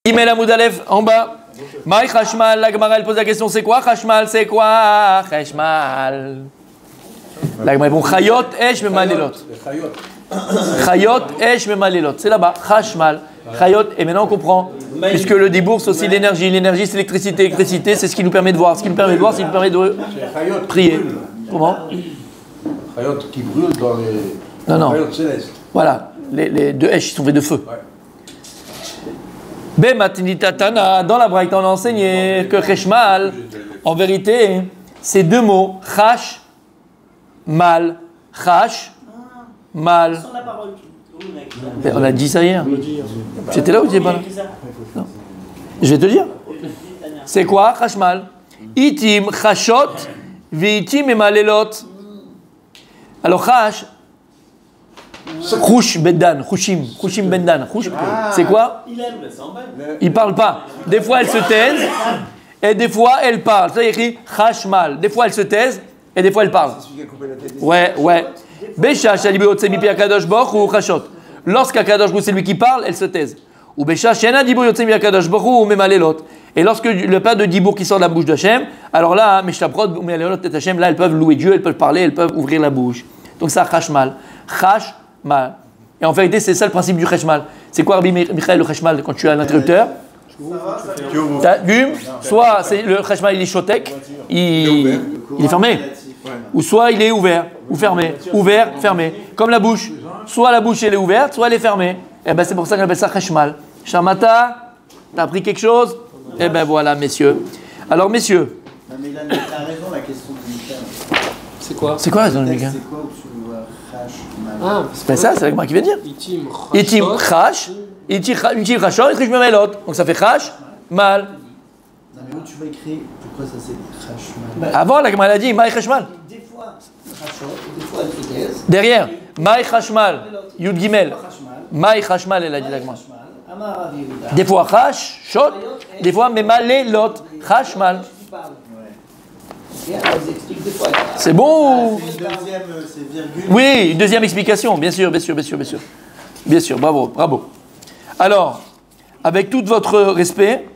Email Amoud Aleph en bas. Maï Chashmal, la Gemara elle pose la question, c'est quoi Chashmal? C'est quoi Chashmal? La Gemara répond Chayot Esh Memalelot. Chayot Esh Memalelot. C'est là-bas, Chashmal. Chayot, et maintenant on comprend, puisque le dibour c'est aussi l'énergie. L'énergie c'est l'électricité. L'électricité c'est ce qui nous permet de voir. Ce qui nous permet de voir, c'est ce qui nous permet de prier. Comment Chayot qui brûle dans les. Non. Chayot célestes. Voilà, les deux Esh, ils sont faits de feu. Bematinitana, dans la Braïta on a enseigné que Cheshmal, en vérité, c'est deux mots, Chash, mal. Chash, mal. On a dit ça hier. J'étais là ou tu n'étais pas là? Non. Je vais te dire. C'est quoi Chashmal? Itim chashot, viitim emalelot. Alors Chash, Chouch Bendan, Chouchim Bendan. C'est quoi? Il parle pas. Des fois elle se taise et des fois elle parle. Ça il écrit Chashmal. Des fois elle se taise et des fois elle parle. Ouais. Beshash alibot semipi akadosh boch ou chashot. Lorsqu'akadosh boch c'est lui qui parle, elle se taise. Ou beshash shena dibur yotzemi akadosh boch ou memalelot. Et lorsque le pas de dibour qui sort de la bouche d'Hachem, alors là, meshtaprot ou memalelot et Hachem, là elles peuvent louer Dieu, elles peuvent parler, elles peuvent ouvrir la bouche. Donc ça Chashmal. Chashmal. Et en vérité, c'est ça le principe du Cheshmal. C'est quoi, Rabbi Michael, le Cheshmal, quand tu as l'interrupteur? Tu allumes, soit le Cheshmal il est chotek, il est fermé, ou soit il est ouvert, ou fermé, ouvert, fermé. Comme la bouche, soit la bouche elle est ouverte, soit elle est fermée. Et ben c'est pour ça qu'on appelle ça Cheshmal. Shamata, t'as appris quelque chose? Et ben voilà, messieurs. Alors, messieurs. Non, mais il a raison, la question de Michael. C'est quoi la raison de Michael? C'est quoi où tu vois Chash, mal? C'est ça, c'est moi qui viens de dire. Itim Chash, Itim Chashot, et Trish Memelot. Donc ça fait Chash, mal. Non, mais où tu vas écrire pourquoi ça c'est Chash, mal? Avant, la Gemara a dit Maï Chashmal. Des fois Chashot, des fois elle se taise. Derrière, Maï Chashmal, Yud Gimel. Maï Chashmal, elle a dit la Gemara. Des fois Chash, Shot, des fois Memalelot, Chashmal. C'est bon? Oui, une deuxième explication, bien sûr. Bien sûr, bravo. Alors, avec tout votre respect.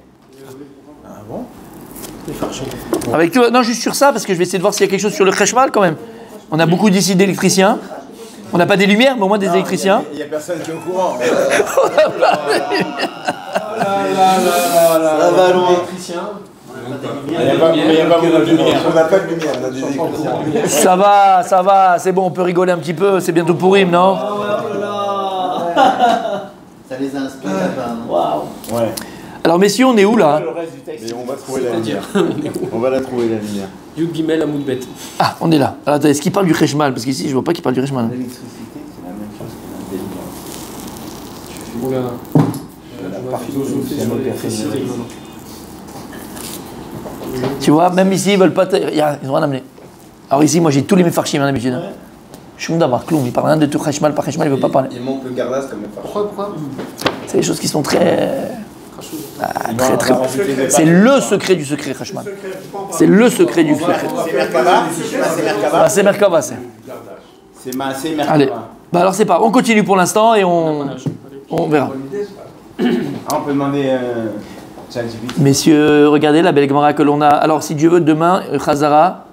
Avec tout, non, juste sur ça, parce que je vais essayer de voir s'il y a quelque chose sur le Cheshmal quand même. On a beaucoup d'ici d'électriciens. On n'a pas des lumières, mais au moins des électriciens. Il n'y a personne qui est au courant. On n'a pas des lumières. Ça va loin. Il n'y a pas de lumière. On n'a pas de lumière, on a des électriciens. Ça va, c'est bon, on peut rigoler un petit peu, c'est bientôt Pourim, non? Ça les inspire, waouh. Ouais. Alors messieurs, on est où là? Mais on va trouver la lumière. On va la trouver la lumière. Yud Gimel Amoud Bet. Ah, on est là. Alors attendez, est-ce qu'il parle du Cheshmal? Parce qu'ici, je vois pas qu'il parle du Cheshmal. L'électricité, c'est la même chose que la lumière. Tu vois, même ici, ils veulent pas. Ils ont rien amené. Alors ici, moi j'ai tous les mefarchim d'habitude. Je suis d'avoir clown, ils parlent rien de tout Cheshmal, pas Cheshmal, ils veulent pas parler. Il manque le gardas comme mefarchim. Pourquoi C'est des choses qui sont très. Très. C'est le secret du secret Cheshmal. C'est le secret du secret. C'est Merkava. C'est Merkava, c'est. C'est Maasé Merkava. Allez. Bah alors c'est pas. On continue pour l'instant et on verra. Ah, on peut demander. Messieurs, regardez la belle Gemara que l'on a. Alors, si Dieu veut, demain, Chazara,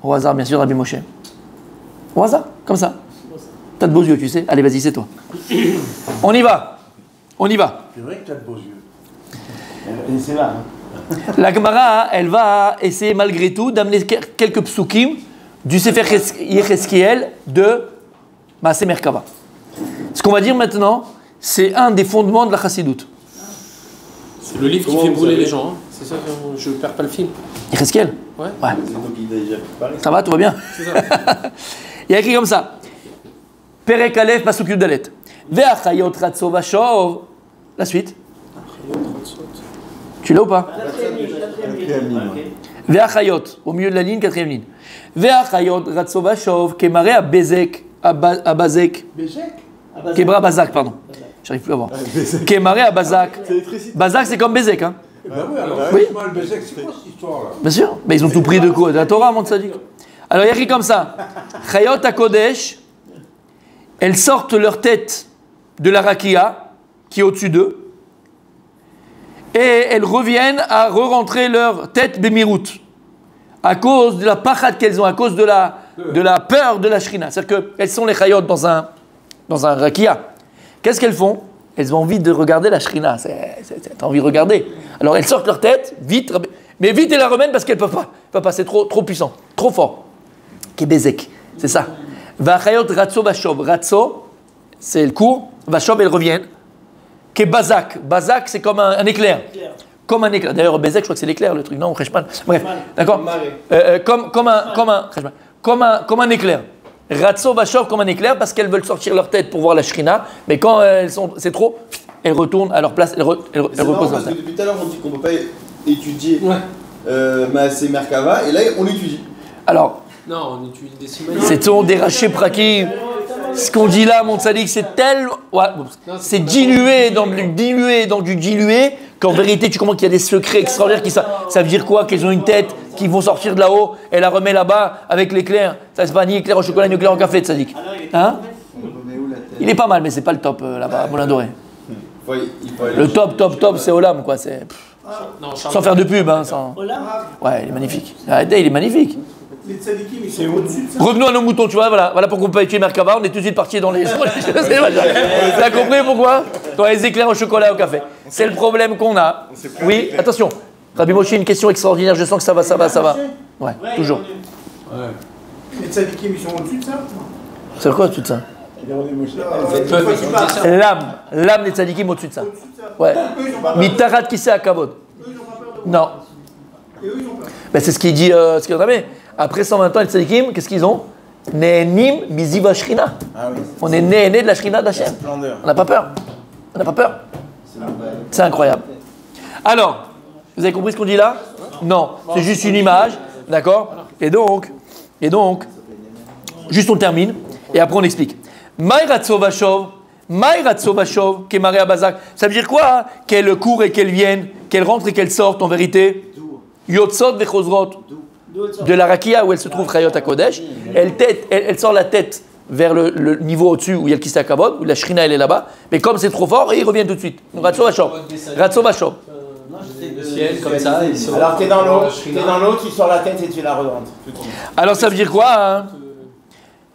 au hasard, bien sûr, Rabbi Moshe. Au hasard, comme ça. T'as de beaux yeux, tu sais. Allez, vas-y, c'est toi. On y va. C'est vrai que tu as de beaux yeux. Et c'est là. La Gemara, elle va essayer malgré tout d'amener quelques psukim du Sefer Yechezkiel de Maaseh Merkava. Ce qu'on va dire maintenant, c'est un des fondements de la Chassidoute. C'est le livre qui fait brûler les gens. Hein. C'est ça que je perds pas le fil. Yechezkiel? Ouais. Ça va, tout va bien? C'est ça. Il y a écrit comme ça. Perek Aleph Pasuk Yudalet. Ve'achayot Ratzov Vashov. La suite. Tu l'as ou pas? Ve'achayot, au milieu de la ligne, quatrième ligne. Ve'achayot Ratzov Vashov, Kemare Abezek, Abazek. Kebra Bazak, pardon. J'arrive plus à voir. Kemare Abazak. Bazak, c'est comme Bezek, hein? Oui. C'est quoi cette histoire-là? Bien sûr. Mais ils ont tout pris de quoi? De la Torah, mon tzaddik. Alors il y a écrit comme ça. Chayot HaKodesh, elles sortent leur tête de la rakia qui est au-dessus d'eux. et elles reviennent à re-rentrer leur tête bémirout à cause de la pachat qu'elles ont, à cause de la peur de la shrina. C'est-à-dire qu'elles sont les chayot dans un rakia. Qu'est-ce qu'elles font? Elles ont envie de regarder la shrina. T'as envie de regarder. Alors elles sortent leur tête, vite, mais vite elles la remettent parce qu'elles ne peuvent pas. C'est trop puissant, trop fort. Kebezek, c'est ça. Vachayot ratso vashov. Ratso, c'est le cours. Vashov, elles reviennent. Kebazak. Bazak, c'est comme un éclair. Comme un éclair. D'ailleurs, Bezek, je crois que c'est l'éclair, le truc. Non, Kheshman. Bref, d'accord. Comme un éclair. Ratso vashov comme un éclair parce qu'elles veulent sortir leur tête pour voir la shrina. Mais quand c'est trop, elles retournent à leur place. Elles reposent. Parce que depuis tout à l'heure, on dit qu'on ne peut pas étudier Maaseh Merkava, et là, on l'étudie. Alors, non, on étudie des semaines. c'est ton déraché prakim. Ce qu'on dit là, mon tzaddik, c'est tellement. Ouais, c'est dilué dans du dilué, qu'en vérité, tu comprends qu'il y a des secrets extraordinaires. Ça veut dire quoi? Qu'elles ont une tête, qui vont sortir de là-haut, et la remet là-bas avec l'éclair. Ça, c'est pas ni éclair au chocolat, ni éclair au café, tzaddik. Hein? Il est pas mal, mais c'est pas le top là-bas, à Moulin Doré. Le top, c'est Olam, quoi. Sans faire de pub, hein. Ouais, il est magnifique. Arrêtez, il est magnifique. Les tzadikim, ils sont au-dessus de ça. Revenons à nos moutons, tu vois, voilà pourquoi on peut étudier Merkava, on est tout de suite parti dans les... T'as compris pourquoi? Dans les éclairs au chocolat et au café. C'est le problème qu'on a. Oui, attention. Rabbi Moshe, une question extraordinaire, je sens que ça va. Ouais, toujours. Les tzadikim, ils sont au-dessus de ça. C'est quoi tout ça? L'âme des tzadikim au-dessus de ça. Ouais. Mitarat qui c'est à Kavod. Non. Ben, c'est ce qu'il dit, ce qu'il a dit. Après 120 ans, les tzadikim, qu'est-ce qu'ils ont? Ne'enim miziva shrina. Ah oui. On est né de la shrina d'Hachem. On n'a pas peur. C'est incroyable. Alors, vous avez compris ce qu'on dit là? Non, c'est juste une image, d'accord? Et donc, juste on termine, et après on explique. Maïratso vashov, kemare abazak. Ça veut dire quoi? Hein? Qu'elle court et qu'elle vienne, qu'elle rentre et qu'elle sorte en vérité. Yotzot vechozrot. De la rakia où elle se trouve Chayot HaKodesh, elle sort la tête vers le niveau au-dessus où il y a le Kisei HaKavod, où la Shrina elle est là-bas, mais comme c'est trop fort, ils reviennent tout de suite. Ratso vashov. Le ciel comme ça. Alors t'es dans l'eau, tu sors la tête et tu la remontes. Alors ça veut dire quoi? Hein?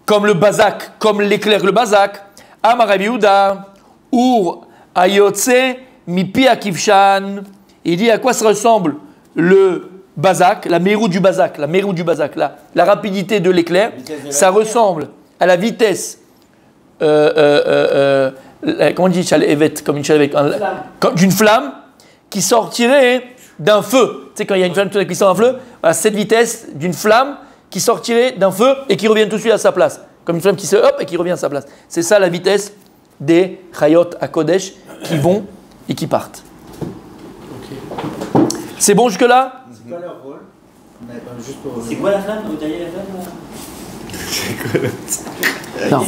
Comme le bazak, comme l'éclair, le bazak. Amar Rabbi Yehuda, Ur ayotse mipi akivshan. Il dit à quoi ça ressemble le bazak, la mérou du bazak, la rapidité de l'éclair, ça ressemble à la vitesse, comment on dit, comme une chalévette, d'une flamme qui sortirait d'un feu. Tu sais, quand il y a une flamme qui sort d'un feu, à cette vitesse d'une flamme qui sortirait d'un feu et qui revient tout de suite à sa place. Comme une flamme qui se hop et qui revient à sa place. C'est ça la vitesse des Chayot HaKodesh qui vont et qui partent. Okay. C'est bon jusque-là? C'est quoi leur rôle? C'est quoi la flamme? Vous taillez la flamme? Non.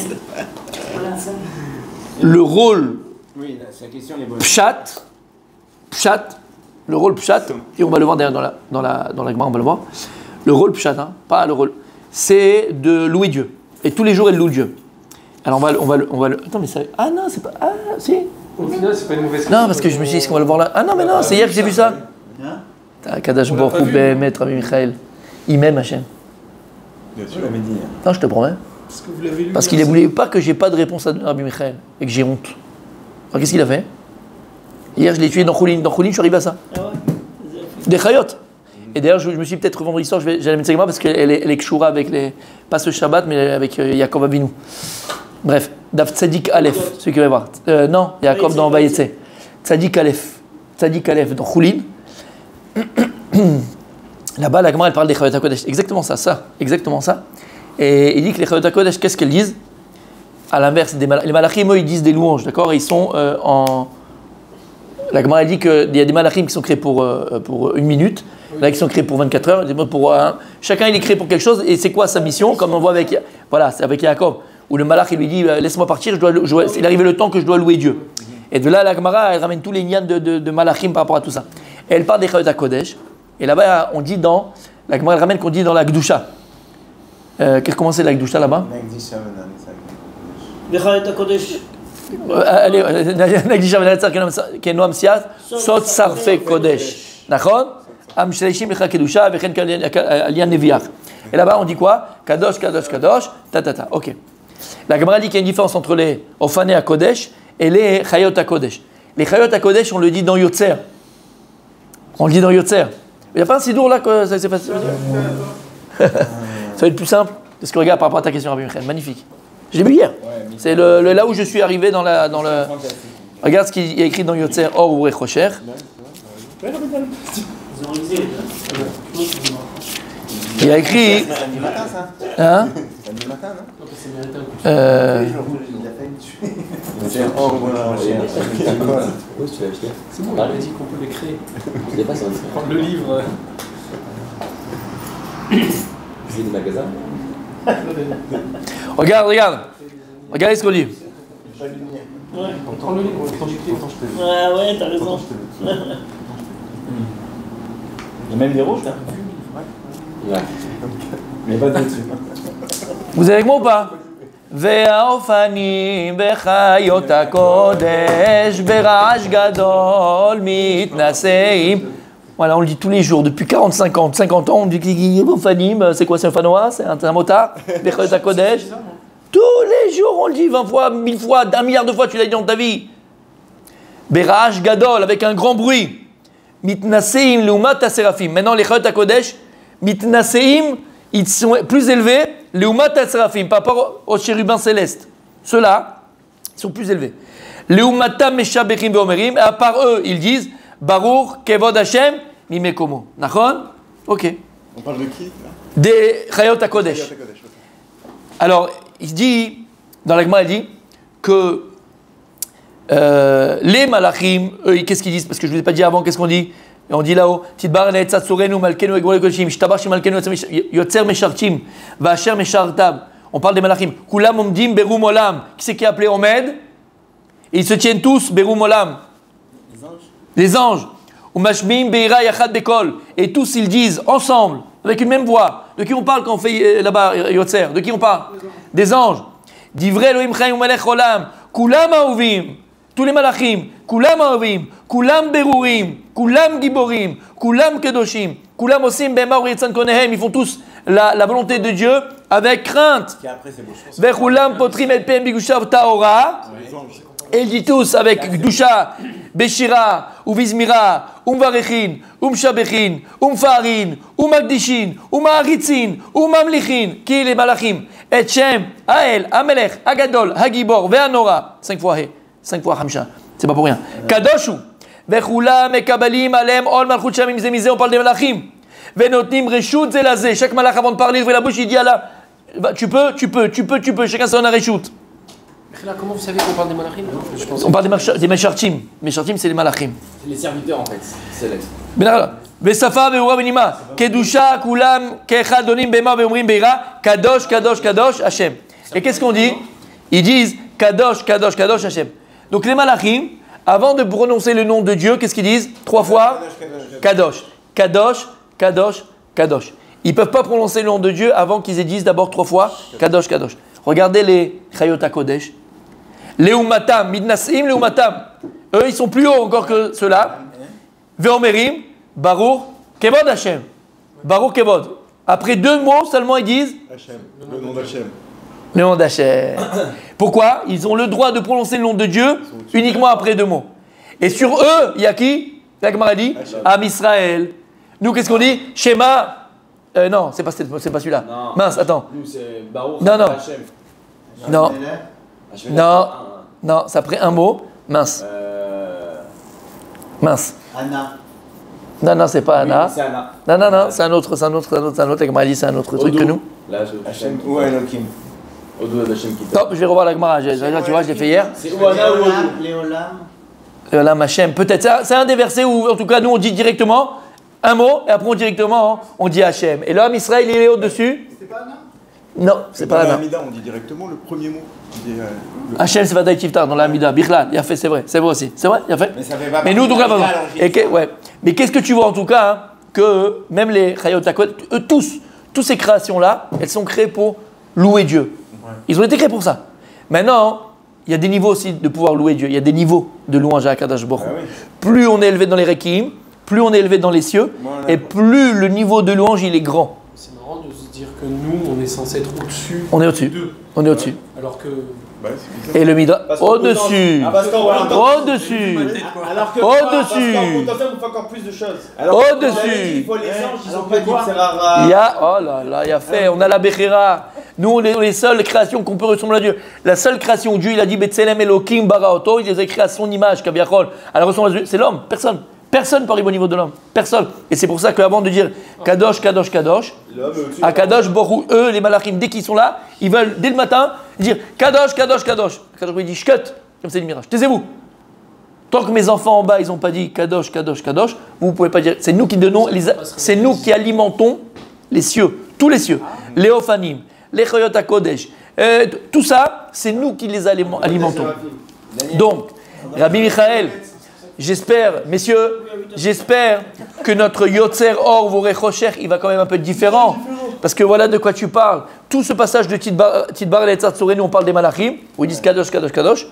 Le rôle Oui, sa question est bonne. Pshat, le rôle Pshat, et on va le voir d'ailleurs dans la Gemara, on va le voir. Le rôle Pshat, hein, pas le rôle, c'est de louer Dieu. Et tous les jours, elle loue Dieu. Alors on va le. Attends, mais ça. Ah non, c'est pas. Ah, si. Au final, c'est pas une mauvaise question. Non, parce que je me suis dit, est-ce qu'on va le voir là? Ah non, mais non, c'est hier que j'ai vu ça. Kadash Baruch Hu Maître Rabbi Michael. Il m'aime, Hachem. Bien sûr, l'avais dit. Non, je te promets. Parce qu'il ne voulait pas que j'ai pas de réponse à Rabbi Michael et que j'ai honte. Alors qu'est-ce qu'il a fait? Hier, je l'ai tué dans Choulin. Dans Choulin, je suis arrivé à ça. Des chayot. Et d'ailleurs, je me suis peut-être vendredi soir, j'allais mettre ça parce qu'elle est kshura avec les. Pas ce Shabbat, mais avec Yaakov Avinu. Bref, Dav Tzadik Aleph, celui qui va voir. Non, Yaakov dans Vayetse. Tzadik Aleph dans Choulin. Là-bas, la Gemara, elle parle des Chayot HaKodesh. Exactement ça. Et il dit que les Chayot HaKodesh, qu'est-ce qu'elles disent? À l'inverse, les malachim, eux, ils disent des louanges, d'accord? Et ils sont en. La Gemara, elle dit qu'il y a des malachim qui sont créés pour 1 minute, là qui sont créés pour 24 heures. Chacun, il est créé pour quelque chose. Et c'est quoi sa mission? Comme on voit avec. Voilà, c'est avec Yaakov. Où le malach, il lui dit laisse-moi partir, il arrive le temps que je dois louer Dieu. Et de là, la Gemara, elle ramène tous les nians de malachim par rapport à tout ça. Et elle parle des Chayot HaKodesh. Et là-bas, on dit la Gemara, elle ramène qu'on dit dans la Gdusha. Comment c'est la Gdusha là-bas? Les Chayot HaKodesh. allez, Naglisha Venatzar Kenoam Siat, Sot Sarfe Kodesh. D'accord? Am Shleishim Lecha Kedusha, Vechen Alian Neviach. Et là-bas, on dit quoi? Kadosh, Kadosh, Kadosh, ta. Ok. La Gemara dit qu'il y a une différence entre les Ophané à Kodesh et les Chayot à Kodesh. Les Chayot à Kodesh, on le dit dans Yotzer. On le dit dans Yotzer. Il n'y a pas un sidour là que ça s'est passé. Ça va être plus simple. Parce que regarde par rapport à ta question, Rabbi Michel, magnifique. Je l'ai vu hier. C'est là où je suis arrivé dans le. Regarde ce qu'il y a écrit dans Yotzer, Or ou Rechocher. Ils ont révisé. Il y a écrit. Samedi matin, ça. Hein? Samedi matin, non? C'est or, voilà. C'est bon, on avait dit qu'on peut les créer. Prendre le livre. C'est des magasins. Regarde. Regardez ce qu'on dit. Ouais. Prends le livre, prends du clé. Ouais, t'as raison. Il y a même des rouges, là. Ouais. Mais pas dessus. Vous êtes avec moi ou pas? והאופנים בחיות הקודש ברעש גדול מתנשאים. Voilà, on le dit tous les jours, depuis 50 ans, on dit Ofanim, c'est quoi, c'est un fanois, c'est un motard, Bechayot HaKodesh. Tous les jours, on le dit 20 fois, 1000 fois, 1 milliard de fois, tu l'as dit dans ta vie. Bera'ash gadol, avec un grand bruit. Mitnaseim leumat ha-serafim. Maintenant, les Chayot HaKodesh, mitnaseim, ils sont plus élevés, leumat ha-serafim, par rapport aux chérubins célestes. Ceux-là, ils sont plus élevés. Leumatam meshabechim ve'omerim, et à part eux, ils disent Baruch Kevod Hashem Mimekomo. Nachon? Ok. On parle de qui là? Des Chayot HaKodesh. Alors, il dit, dans la Gemara, il dit que les malachim, eux, qu'est-ce qu'ils disent? Parce que je ne vous ai pas dit avant, qu'est-ce qu'on dit? On dit là-haut, Tidbar ne'etzatsurenu malkenu egvole kodeshim, shtabar shemalkenu yotzer meshartim, va'asher meshartab. On parle des malachim. Kulam omdim berum olam. Qui c'est qui a appelé Omed? Et ils se tiennent tous berum olam. Les anges. Umashmim beira yachad bekol. Et tous ils disent ensemble, avec une même voix. De qui on parle quand on fait là-bas Yotzer? De qui on parle? Des anges. Divrei Elohim chayim umelech olam. Kulam ahovim. Tous les malachim. Kulam ahovim. Kulam berurim. Kulam giborim. Kulam kedoshim. Kulam osim bema uritzan konehem. Ils font tous la volonté de Dieu avec crainte. Vechulam potrim et pem bigushav taora. Et ils disent tous avec Gdusha, Beshira, Uvizmira, Umvarechin, Umshabechin, Umfarin, Umagdishin, Umaharitzin, Umamlichin, qui les malachim, Et Shem, Ael, Amelech, Agadol, Hagibor, Veanora, 5 fois He, 5 fois Hamsha, c'est pas pour rien. Kadoshu, Vechula, Mekabalim, Alem, Ol, Malchut, Shamim, Zemizé, on parle des malachim. Venotnim, Reshut, Zelazé, chaque malach avant de parler, il ouvre la bouche, il dit Allah, tu peux, chacun s'en a Reshut. Là, comment vous savez qu'on parle des malachim? On parle des meshartim. Meshartim, c'est les malachim. C'est les serviteurs en fait, célestes. Besafa beura benima. Kedusha kulam kechad donim bema beumrim beira. Kadosh, kadosh, kadosh, Hashem. Et qu'est-ce qu'on dit? Ils disent kadosh, kadosh, kadosh, Hashem. Donc les malachim, avant de prononcer le nom de Dieu, qu'est-ce qu'ils disent? 3 fois kadosh, kadosh, kadosh, kadosh. Ils ne peuvent pas prononcer le nom de Dieu avant qu'ils aient dit d'abord 3 fois kadosh, kadosh. Regardez les Chayot HaKodesh. Leumatam, Midnasim, Leumatam. Eux, ils sont plus hauts encore que ceux-là. Veomerim, Baruch, Kevod Hashem. Baruch Kevod. Après 2 mots seulement, ils disent Hashem, le nom d'Hashem. Le nom d'Hashem. Pourquoi? Ils ont le droit de prononcer le nom de Dieu uniquement après 2 mots. Et sur eux, il y a qui? La Gemara dit Am Israël. Nous, qu'est-ce qu'on dit? Shema. Non, c'est pas celui-là. Non. Mince, attends. Nous, c'est Baruch, Non. Hashem. Non. Non, ça prend un mot. Mince. Mince. Anna. Non, c'est pas Anna. C'est Anna. Non, c'est un autre. La Gemara dit c'est un autre truc que nous. Là, Hashem ou Elohim. Odou Hashem qui Top, je vais revoir la Gemara. Tu vois, je l'ai fait hier. C'est ou Anna ou Odou. Léolam. Léolam Hashem. Peut-être. C'est un des versets où, en tout cas, nous, on dit directement un mot et après, on dit Hashem. Et l'homme Israël, il est au-dessus. C'est pas Anna? Non, c'est pas Anna. Dans l'Amida, on dit directement le premier mot. Hashem, c'est Vadaï Tiftar dans l'Amida. Bichlal, il a fait, c'est vrai aussi. C'est vrai, il a fait. Mais ça fait pas Mais nous, donc là, partie de pardon. la logique. Ouais. Mais qu'est-ce que tu vois en tout cas, hein, que même les Chayot HaKodesh, eux tous, toutes ces créations-là, elles sont créées pour louer Dieu. Ouais. Ils ont été créés pour ça. Maintenant, il y a des niveaux aussi de pouvoir louer Dieu. Il y a des niveaux de louange à Akadosh Baruch Hu. Plus on est élevé dans les requiem, plus on est élevé dans les cieux, et plus le niveau de louange il est grand. C'est marrant de se dire que nous, on est censé être au-dessus. On est au-dessus. On est au-dessus. Alors que. Et le Midra, au-dessus. Au-dessus. Alors que au-dessus. en potentiel, on fait encore plus de choses. Au-dessus. Il faut les anges, ils ont pas dit que c'est rare. Il y a, oh là là, il y a fait, on a la Bechira. Nous, on est les seules créations qu'on peut ressembler à Dieu. La seule création où Dieu, il a dit Betselem Elohim Baraoto, il les a créés à son image, Kaviachol. Elle ressemble à Dieu, c'est l'homme, personne. Personne peut arriver au niveau de l'homme. Personne. Et c'est pour ça qu'avant de dire Kadosh, Kadosh, Kadosh, à Kadosh, Borou, eux, les malachim, dès qu'ils sont là, ils veulent, dès le matin, dire Kadosh, Kadosh, Kadosh. Kadosh, il dit Shkut, comme c'est le mirage. Taisez-vous. Tant que mes enfants en bas, ils n'ont pas dit Kadosh, Kadosh, Kadosh, vous ne pouvez pas dire. C'est nous qui donnons, c'est nous qui alimentons les cieux, tous les cieux. Les Ophanim, les Choyot HaKodesh, tout ça, c'est nous qui les alimentons. Donc, Rabbi Michael, j'espère, messieurs, j'espère que notre Yotzer Or Vorei Choshech, il va quand même un peu être différent. Parce que voilà de quoi tu parles. Tout ce passage de Tidbar et Tzatzouré, nous on parle des Malachim, où ils disent Kadosh, Kadosh, Kadosh.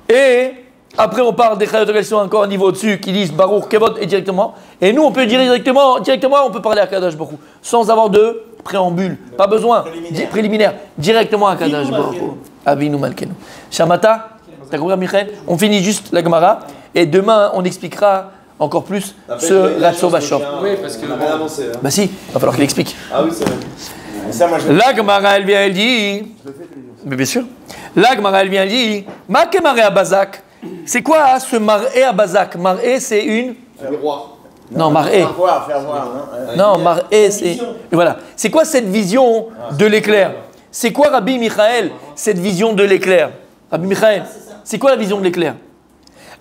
Et après on parle des Chayot qui sont encore un niveau au-dessus, qui disent Baruch, Kevod et directement. Et nous on peut dire directement on peut parler à Kadosh Baruch, sans avoir de préambule. Pas besoin, préliminaire. Directement à Kadosh Baruch. Avinu Malkenu. Shamata, t'as compris Michael? On finit juste la Gemara. Et demain, on expliquera encore plus ce Ratso Vachor. Oui, parce qu'il n'a rien avancé. Bah si, il va falloir qu'il explique. Ah oui, c'est vrai. La Gemara, elle vient, elle dit... Mais bien sûr. La Gemara, elle vient, elle dit... Maké maré à Bazak. C'est quoi ce maré à Bazak? Maré, c'est une... Le roi. Non, maré. Faire voir, non, maré, c'est... Voilà. C'est quoi cette vision de l'éclair? C'est quoi, Rabbi Michael, cette vision de l'éclair? Rabbi Michael, c'est quoi la vision de l'éclair?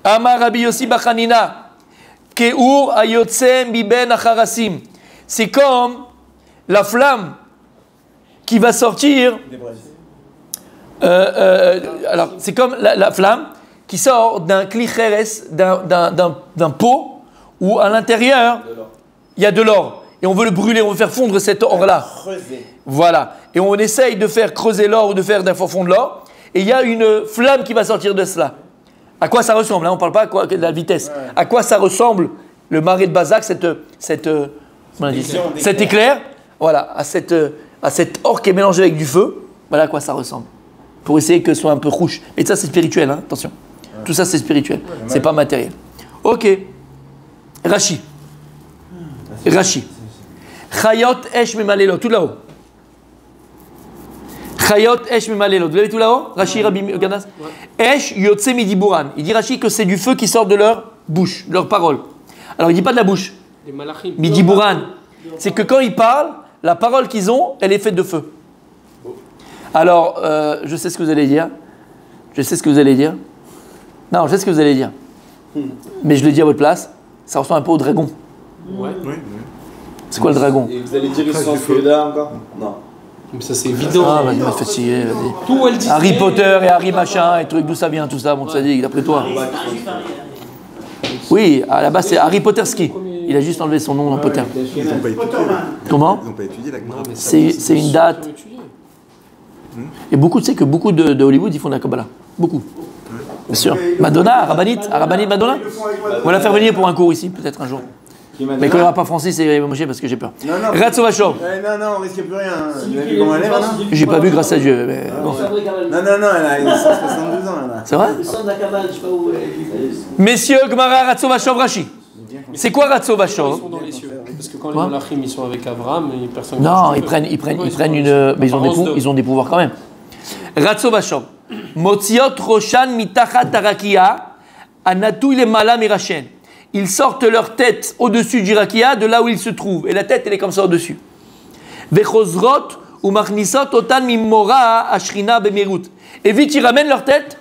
Amar Rabbi Yossi Bachanina, Keur Ayotzem Biben Acharasim. C'est comme la flamme qui va sortir. Alors, c'est comme la flamme qui sort d'un klicheres, d'un pot où à l'intérieur il y a de l'or. Et on veut le brûler, on veut faire fondre cet or-là. Voilà. Et on essaye de faire creuser l'or ou de faire fondre l'or. Et il y a une flamme qui va sortir de cela. À quoi ça ressemble? Là, on ne parle pas de la vitesse. À quoi ça ressemble le maré de Bazak, cet éclair? Voilà, à cet or qui est mélangé avec du feu. Voilà à quoi ça ressemble. Pour essayer que ce soit un peu rouge. Et ça, c'est spirituel, hein, attention. Tout ça, c'est spirituel. C'est pas matériel. Ok. Rashi. Chayot Esh Memalelo, tout là-haut. Chayot Esh Memalelo. Vous l'avez tout là-haut? Rashi, Rabbi Ganas. Esh Yotse Midiburan. Il dit Rashi que c'est du feu qui sort de leur bouche, de leurs paroles. Alors il dit pas de la bouche. Midiburan. C'est que quand ils parlent, la parole qu'ils ont, elle est faite de feu. Alors, je sais ce que vous allez dire. Non, je sais ce que vous allez dire. Mais je le dis à votre place. Ça ressemble un peu au dragon. Ouais. C'est quoi le dragon? Et vous allez dire le sens Yoda encore? Non. Mais ça c'est évident. Ah, vas-y, m'a fatigué. Tout elle dit. Harry Potter et Harry machin et trucs, d'où ça vient tout ça, mon sadique, d'après toi? Oui, à la base c'est Harry Potterski. Il a juste enlevé son nom dans Potter. Ils n'ont pas étudié. Comment? Ils n'ont pas étudié la Gemara. C'est une date. Et beaucoup, tu sais que beaucoup de Hollywood, ils font de la Kabbalah. Beaucoup. Bien sûr. Madonna, Arabanite Madonna. On va la faire venir pour un cours ici, peut-être un jour. Mais quand il n'y aura pas Francis et Moshe parce que j'ai peur. Ratso Vachor. Non, on risque plus rien. Vous avez vu comment elle est maintenant? J'ai pas vu grâce à Dieu. Mais bon. Non, elle a 172 ans. Là. C'est vrai? Le centre de la cabane, je sais pas où. Messieurs, Gemara, Ratso Vachor, Rashi. C'est quoi Ratso Vachor? Ils sont dans les cieux. Parce que quand les Malachim ils sont avec Abraham, personne. Non, ils prennent une. Mais ils ont des pouvoirs quand même. Ratso Vachor. Motziot Roshan mitachat tarakia anatouy le mala mirachen. Ils sortent leur tête au-dessus du rakia, de là où ils se trouvent. Et la tête, elle est comme ça au-dessus. Vechozrot ou machnisot otan mimora ashrina bemerut. Et vite, ils ramènent leur tête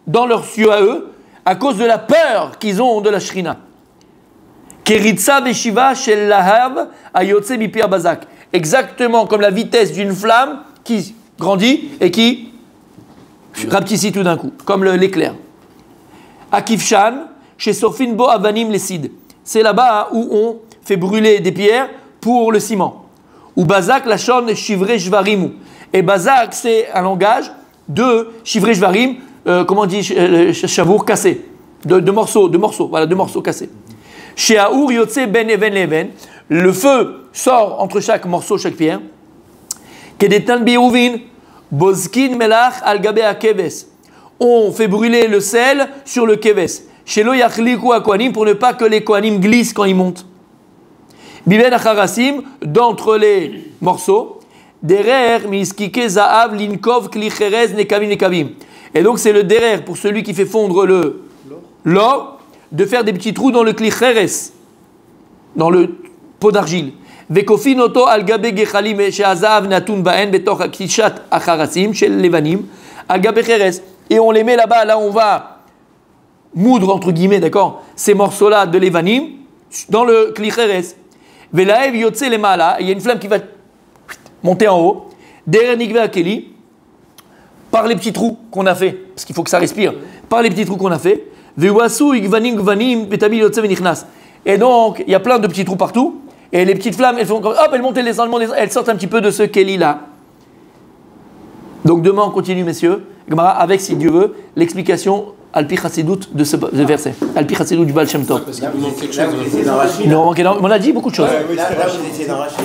dans leurs cieux à eux, à cause de la peur qu'ils ont de la shrina. Keritza veshiva shel lahav ayotse mipir bazak. Exactement comme la vitesse d'une flamme qui grandit et qui rapetissit tout d'un coup, comme l'éclair. Akifshan, chez Sofin Bo Avanim Lesid. C'est là-bas où on fait brûler des pierres pour le ciment. Ou Bazak Lachon Shivrei Shvarimu. Et Bazak, c'est un langage de Shivrei Shvarim, comment on dit, chavour cassé, de morceaux, voilà, de morceaux cassés. Chez Aour Yotse Ben Even Leven, le feu sort entre chaque morceau, chaque pierre. Kedetan Birouvin, Bozkin Melach al Gabe Akeves. On fait brûler le sel sur le keves. Chez Lo Yachliku Akwanim, pour ne pas que les Kohanim glissent quand ils montent. Biben Acharasim, d'entre les morceaux. Derer Miskike Zaav Linkov Klicherez Nekavim Nekavim. Et donc c'est le derer pour celui qui fait fondre l'or, de faire des petits trous dans le klicheres, dans le pot d'argile. Vekofin oto al gabe gechalim she'azav natun baen betoch kishat acharasim shel levanim al gabe cheres. Et on les met là-bas, là on va moudre entre guillemets, d'accord, ces morceaux-là de levanim dans le klicheres. Velaev yotze lemala, il y a une flamme qui va monter en haut. Derer nikve akeli, par les petits trous qu'on a fait, parce qu'il faut que ça respire, par les petits trous qu'on a fait. Et donc, il y a plein de petits trous partout, et les petites flammes, elles font comme, hop, elles montent, elles sortent un petit peu de ce Kéli-là. Donc demain, on continue, messieurs, avec, si Dieu veut, l'explication Alpi Chassidut de ce verset. Alpi Chassidut du Baal Shem Tov. Là, vous essayez d'enracher. On a dit beaucoup de choses. Là, vous essayez d'enracher.